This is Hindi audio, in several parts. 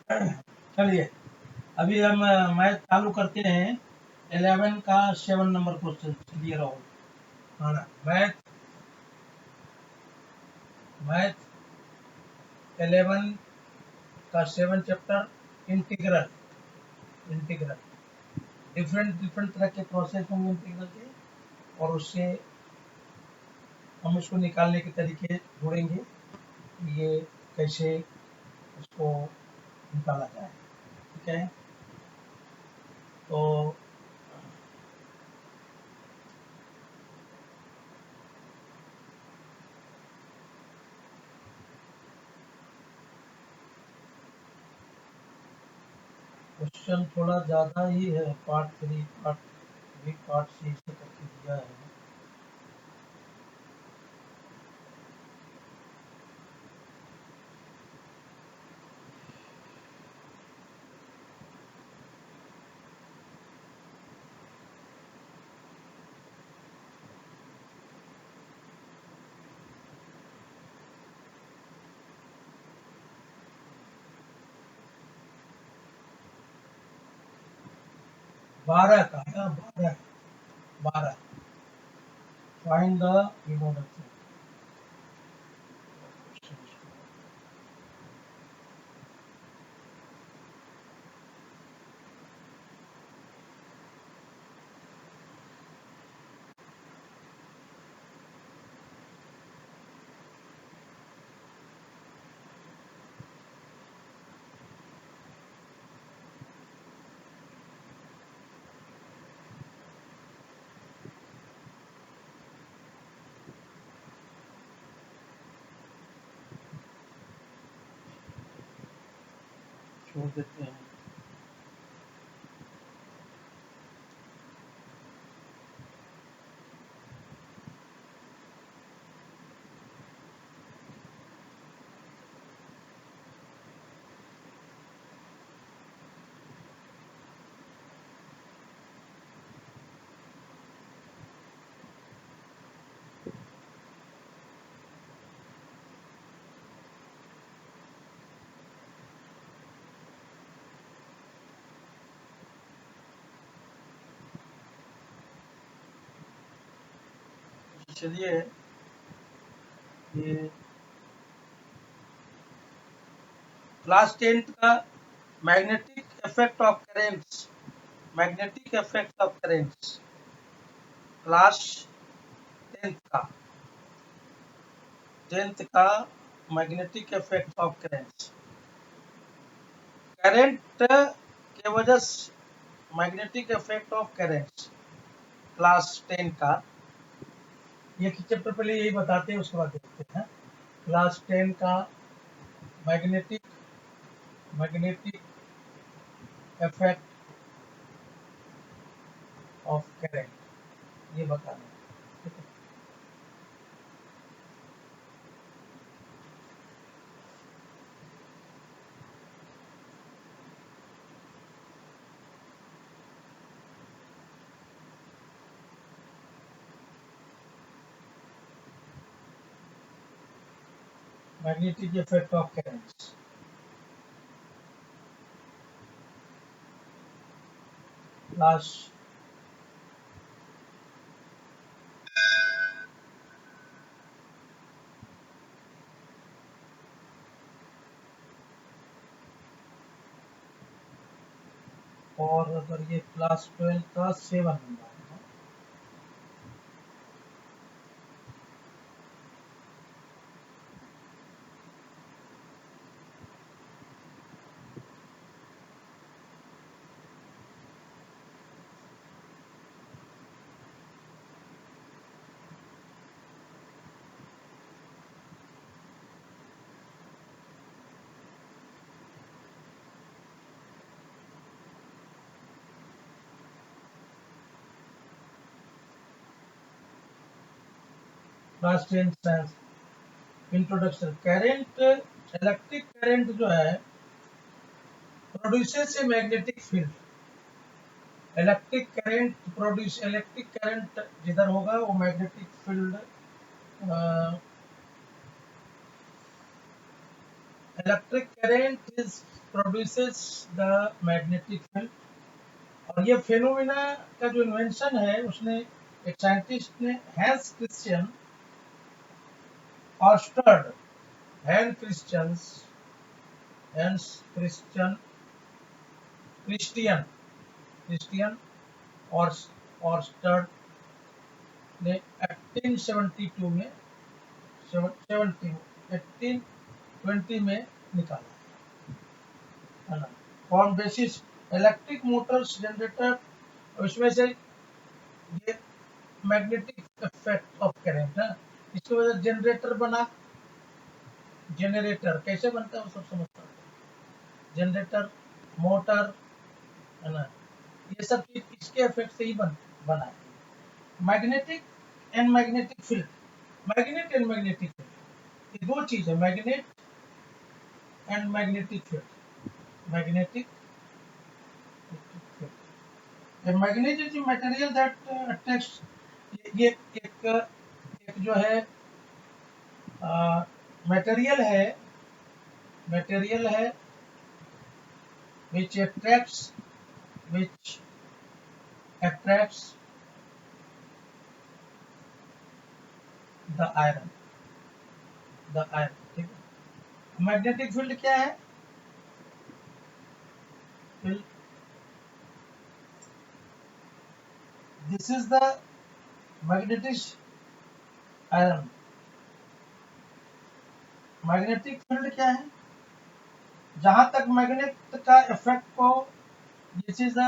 चलिए अभी हम मैथ चालू करते हैं। 11 का 7 नंबर क्वेश्चन। चलिए राहुल, हाँ ना, मैथ मैथ 11 का 7 chapter integral. Integral different different तरह के प्रोसेस होंगे इंटीग्रल के, और उससे हम उसको निकालने के तरीके ढूंढेंगे, ये कैसे उसको निकाला जाए। ठीक है, तो क्वेश्चन थोड़ा ज़्यादा ही है। Part 3 part B part C से करके दिया है। बारह का है ना, 12 फाइंड द इमोडक्शन। छोड़ देते हैं। चलिए, ये क्लास 10 का magnetic effect of currents. Magnetic effect of currents class 10th का magnetic effect of currents. Current के वजह से magnetic effect of currents class 10 का। ये चैप्टर पहले यही बताते हैं, उसके बाद देखते हैं। क्लास 10 का magnetic magnetic effect of current, ये बताना है। ठीक है, magnetic effect of currents. Class और अगर ये क्लास 12 का 7 नंबर है। Class 10 science introduction. Current, electric current जो है produces a magnetic field. Electric current जिधर होगा वो magnetic field electric current is produces the magnetic field. और ये फेनोमेना का जो इन्वेंशन है उसने एक साइंटिस्ट ने Oersted Hans Christian Christian Christian और ऑर्स्टर्ड ने 1872 में 1820 में निकाला है ना। On basis electric Motors generator, उसमें से ये मैग्नेटिक इफेक्ट ऑफ करंट है, इसकी वजह से जनरेटर बना। जनरेटर कैसे बनता है वो सब समझता है। जनरेटर, मोटर, है ना, ये सब चीज इसके इफेक्ट से ही बना है। Magnetic and magnetic field, magnet and magnetic field ये दो चीज है, magnet and magnetic field. Magnetic field, a magnet is a material that attracts, ये एक जो है मटेरियल है which attracts the iron, ठीक है। मैग्नेटिक फील्ड क्या है? Field, this is the magnetic iron. Magnetic field क्या है? जहां तक मैग्नेट का इफेक्ट को, this is the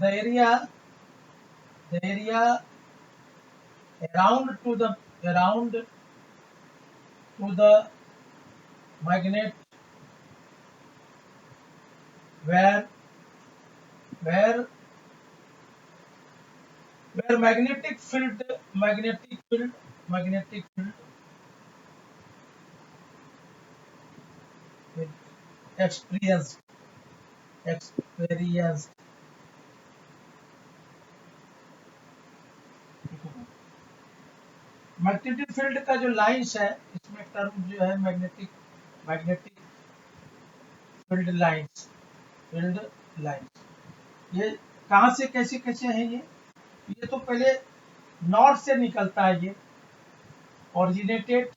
area around to the magnet where magnetic field with experienced magnetic field का जो लाइंस है, इसमें टर्म जो है मैग्नेटिक फील्ड लाइंस। ये कहाँ से कैसे है? ये तो पहले नॉर्थ से निकलता है। ये ओरिजिनेटेड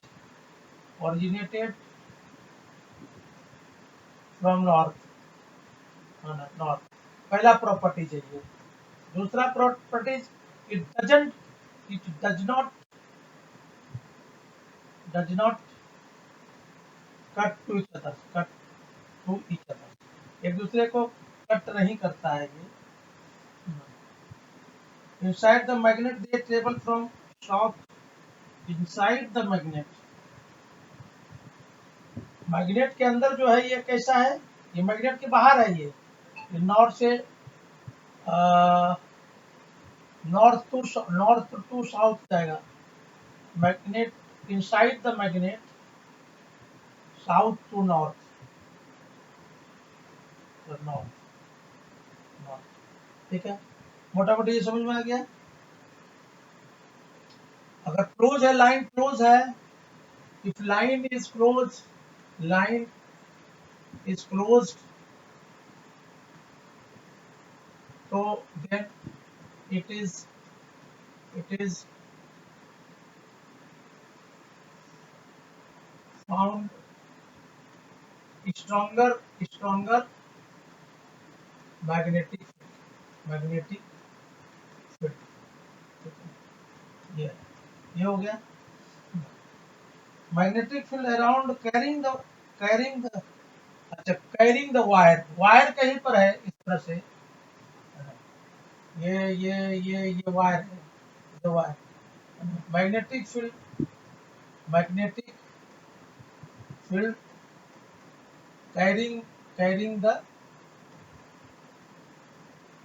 फ्रॉम नॉर्थ, पहला प्रॉपर्टी चाहिए। दूसरा property, it does not cut to each other, एक दूसरे को कट नहीं करता है ये। Inside the magnet they travel from south, inside the magnet के अंदर जो है ये कैसा है? ये मैग्नेट के बाहर है। ये नॉर्थ से नॉर्थ टू साउथ जाएगा। Magnet inside the magnet, south to north, ठीक है। मोटा मोटी ये समझ में आ गया। अगर क्लोज है, लाइन क्लोज है, इफ लाइन इज क्लोज्ड, तो then it is found stronger magnetic field। ये हो गया। Magnetic field around carrying the wire कहीं पर है इस तरह से। ये वायर है, magnetic field carrying the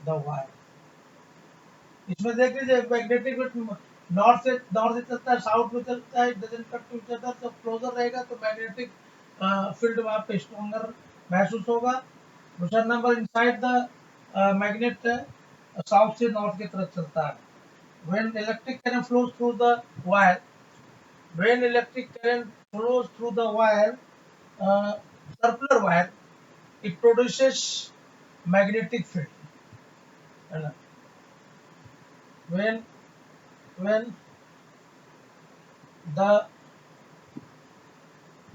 wire. इसमें देख लीजिए, मैग्नेटिक नॉर्थ से चलता है, साउथ में चलता है, doesn't cut to each other. जब क्लोजर रहेगा तो मैग्नेटिक फील्ड वहां पे स्ट्रॉन्गर महसूस होगा। दूसरा number, inside the magnet south से नॉर्थ की तरफ चलता है। when electric current flows through the wire flows through the wire, uh, circular wire, it produces magnetic field. And when when the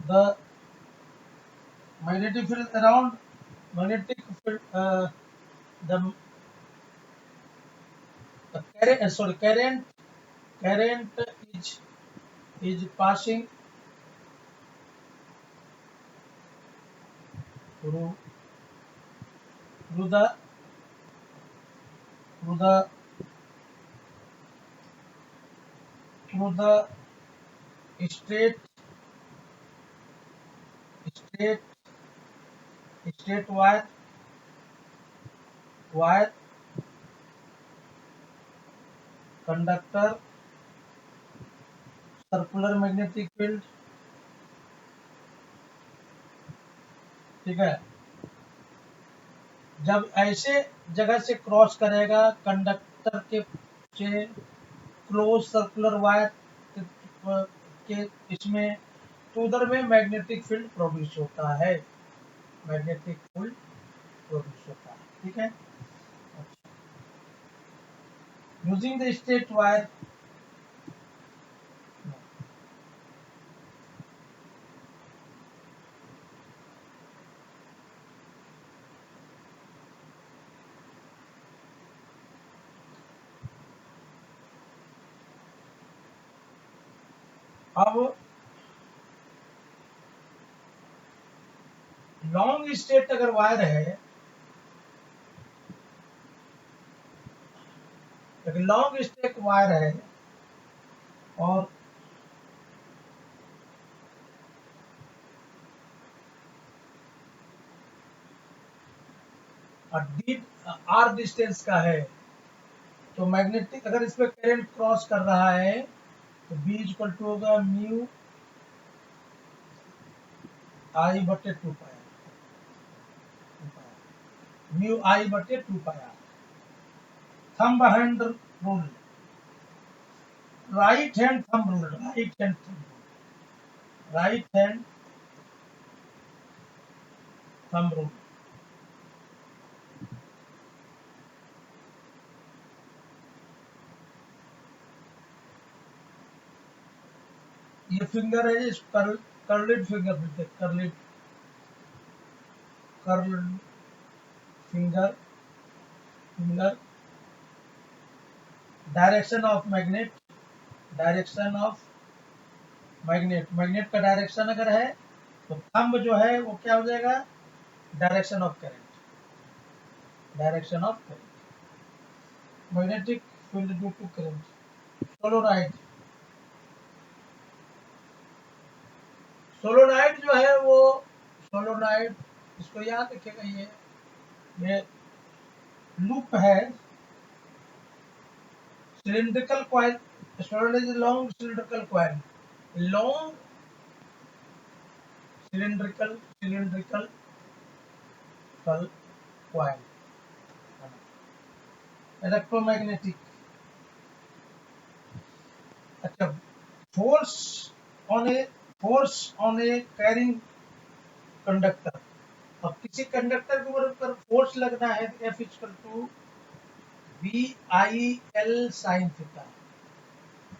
the magnetic field around magnetic field the current current is passing through through the through the through the straight straight straight wire conductor circular magnetic field. ठीक है, जब ऐसे जगह से क्रॉस करेगा कंडक्टर के से क्लोज सर्कुलर वायर के इसमें, तो उधर में मैग्नेटिक फील्ड प्रोड्यूस होता है, मैग्नेटिक फील्ड प्रोड्यूस होता है। ठीक है, यूजिंग द स्ट्रेट वायर अब लॉन्ग स्ट्रेट अगर वायर है, लॉन्ग स्ट्रेट वायर है और डीप आर डिस्टेंस का है, तो मैग्नेटिक अगर इसमें करंट क्रॉस कर रहा है तो बी इक्वल टू होगा म्यू आई बटे 2 पाया, म्यू आई बटे 2 पाया। Thumb hand rule, right hand thumb rule, right hand thumb rule. ये फिंगर है, इस कर्लिड फिंगर बोलते, curled finger, finger direction of magnet, direction of magnet, magnet का डायरेक्शन अगर है तो थंब जो है वो क्या हो जाएगा, direction of current, direction of current, magnetic field due to current. Solenoid, solenoid जो है वो, सोलोनाइड इसको याद रखिएगा, ये लूप है, cylindrical coil, solenoid is long cylindrical coil, long cylindrical coil, electromagnetic. अच्छा, force on a carrying conductor, अब किसी कंडक्टर के ऊपर फोर्स लगना है, F equal to B I L sine theta,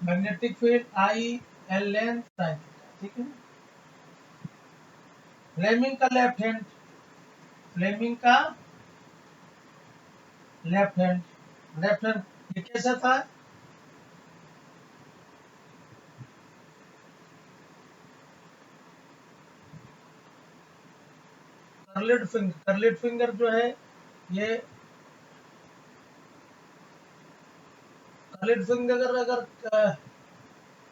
magnetic field I L N sine theta. ठीक है, फ्लेमिंग का लेफ्ट हैंड, फ्लेमिंग का लेफ्ट हैंड, लेफ्ट हैंड ये कैसा था, कर्लिड फिंगर, कर्लिड फिंगर जो है ये कर्लिड फिंगर अगर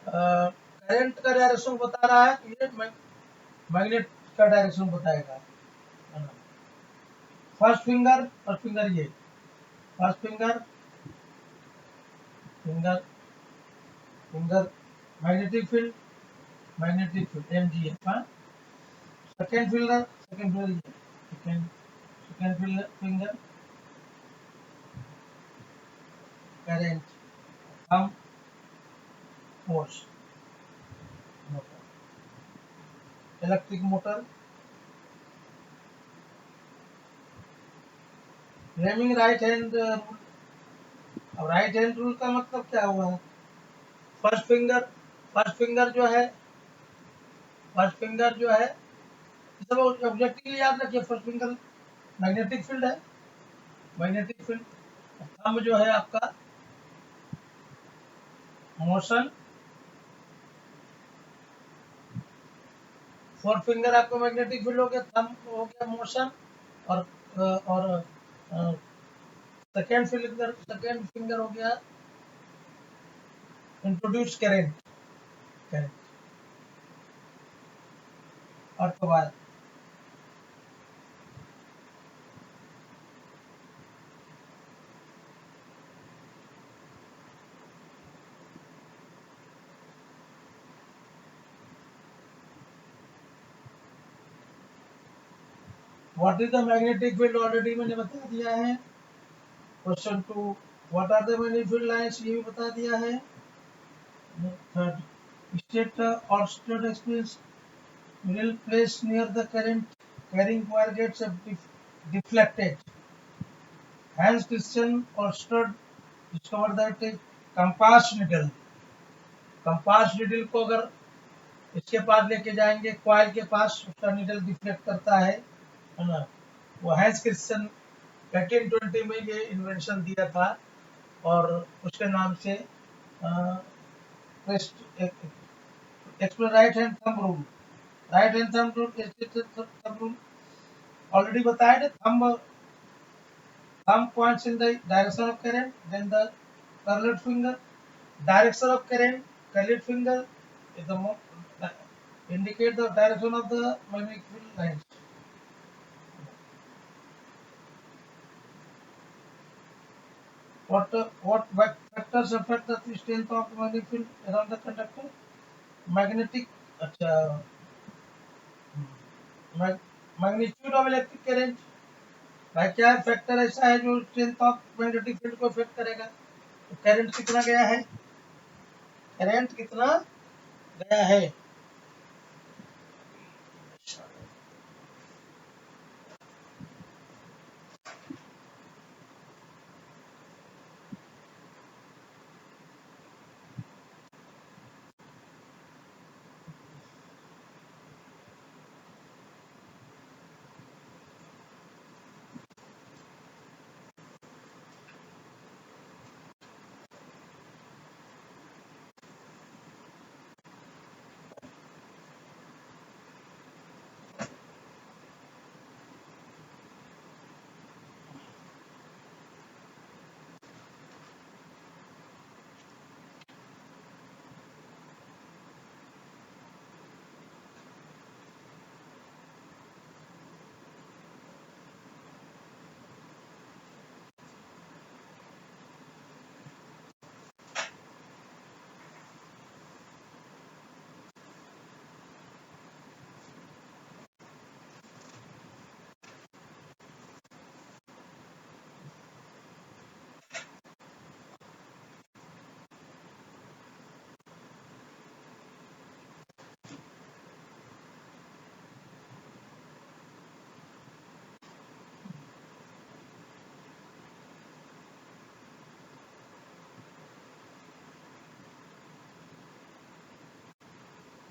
करंट का डायरेक्शन बता रहा है तो ये मैग्नेट का डायरेक्शन बताएगा। फर्स्ट फिंगर ये, first finger finger finger magnetic field M G F. Second finger ये, second finger current, thumb force. Electric motor, Fleming right hand rule. अब राइट हैंड रूल का मतलब क्या हुआ है? फर्स्ट फिंगर जो है, फर्स्ट फिंगर जो है, सब ऑब्जेक्टिवली याद रखिए, फर्स्ट फिंगर मैग्नेटिक फील्ड है, मैग्नेटिक फील्ड। थंब जो है आपका मोशन, फोर्थ फिंगर आपका मैग्नेटिक फील्ड हो गया, थंब हो गया मोशन, और सेकेंड फिंगर हो गया इंट्रोड्यूस करेंट, करेंट और wire. What is the magnetic field, already मैंने बता दिया है। Question 2, what are the magnetic field lines, ये भी बता दिया है। थर्ड, स्टेट और state experience will place near the current carrying wire gets deflected. Hans Christian Ørsted discovered that a compass needle को अगर इसके पास लेके जाएंगे, कॉइल के पास, उसका नीडल डिफ्लेक्ट करता है ना। वो हैंस क्रिश्चियन 1920 में ये इन्वेंशन दिया था, और उसके नाम से right hand thumb rule, right hand thumb rule already बताया था। Thumb points in the direction of current, then the curled finger, direction of current, curled finger is the indicate the direction of the magnetic field lines. What factors affect the strength of the magnetic field around the conductor? Magnetic, अच्छा, magnitude of electric current, भाई क्या फैक्टर ऐसा है जो स्ट्रेंथ ऑफ मैग्नेटिक फील्ड को इफेक्ट करेगा? तो करंट कितना गया है, करंट कितना गया है।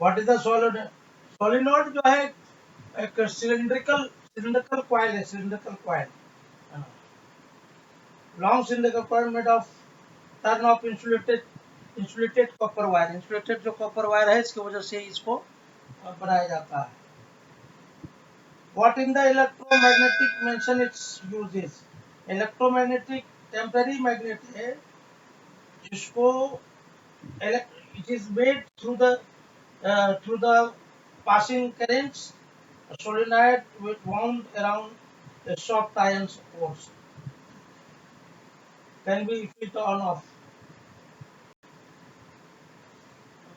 व्हाट इज द सोलिनॉइड जो है एक सिलिंड्रिकल कॉइल है, cylindrical coil, long cylindrical coil made of turn off insulated copper wire, insulated जो कॉपर वायर है इसकी वजह से इसको बनाया जाता है। What in the electromagnetic mention it's uses, electromagnetic temporary magnet है जिसको it is made through the passing currents, a solenoid with wound around the soft iron ores can be switched on off.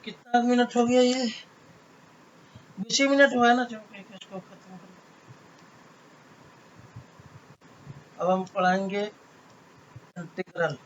कितना मिनट हो गया ये? 20 मिनट हुआ है ना, चलो इसको खत्म कर। अब हम पढ़ाएंगे इंटीग्रल।